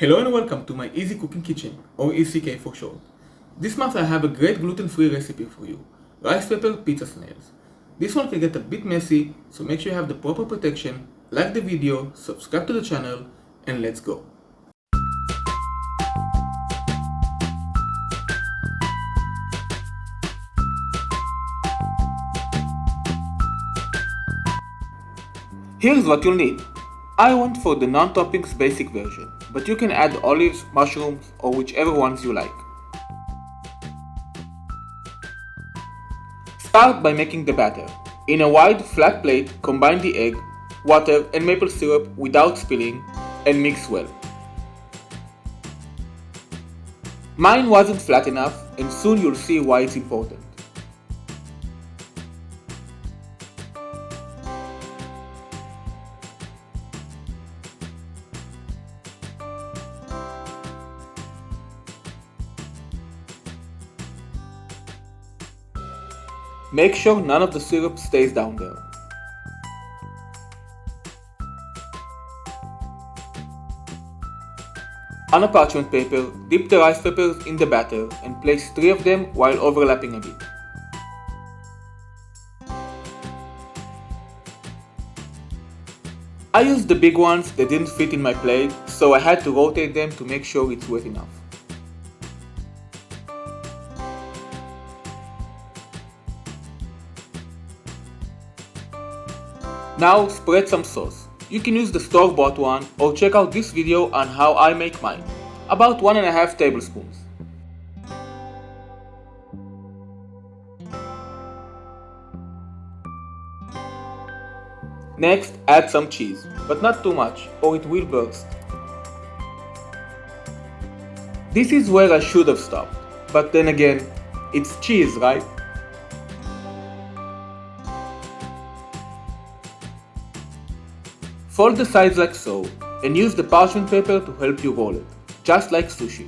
Hello and welcome to my Easy Cooking Kitchen, or ECK for short. This month I have a great gluten-free recipe for you, rice pepper pizza snails. This one can get a bit messy, so make sure you have the proper protection, like the video, subscribe to the channel, and let's go. Here's what you'll need. I went for the non-toppings basic version, but you can add olives, mushrooms, or whichever ones you like. Start by making the batter. In a wide, flat plate, combine the egg, water, and maple syrup without spilling, and mix well. Mine wasn't flat enough, and soon you'll see why it's important. Make sure none of the syrup stays down there. On a parchment paper, dip the rice peppers in the batter and place 3 of them while overlapping a bit. I used the big ones that didn't fit in my plate, so I had to rotate them to make sure it's wet enough. Now spread some sauce. You can use the store-bought one or check out this video on how I make mine, about 1.5 tablespoons. Next, add some cheese, but not too much or it will burst. This is where I should have stopped, but then again, it's cheese, right? Fold the sides like so, and use the parchment paper to help you roll it, just like sushi.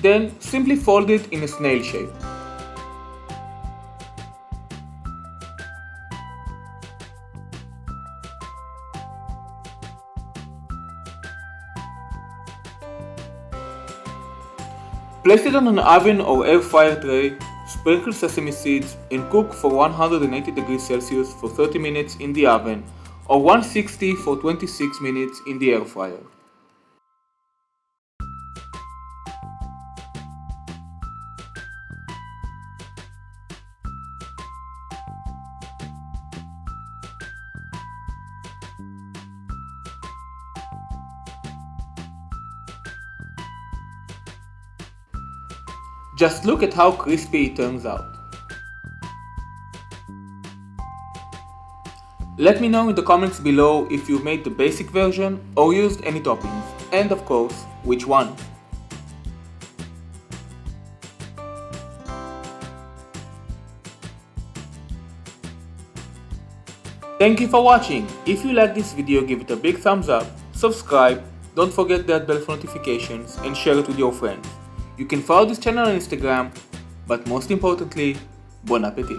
Then simply fold it in a snail shape. Place it on an oven or air fryer tray, sprinkle sesame seeds, and cook for 180 degrees Celsius for 30 minutes in the oven or 160 for 26 minutes in the air fryer. Just look at how crispy it turns out. Let me know in the comments below if you made the basic version or used any toppings, and of course, which one. Thank you for watching. If you like this video, give it a big thumbs up, subscribe, don't forget that bell for notifications, and share it with your friends. You can follow this channel on Instagram, but most importantly, bon appetit!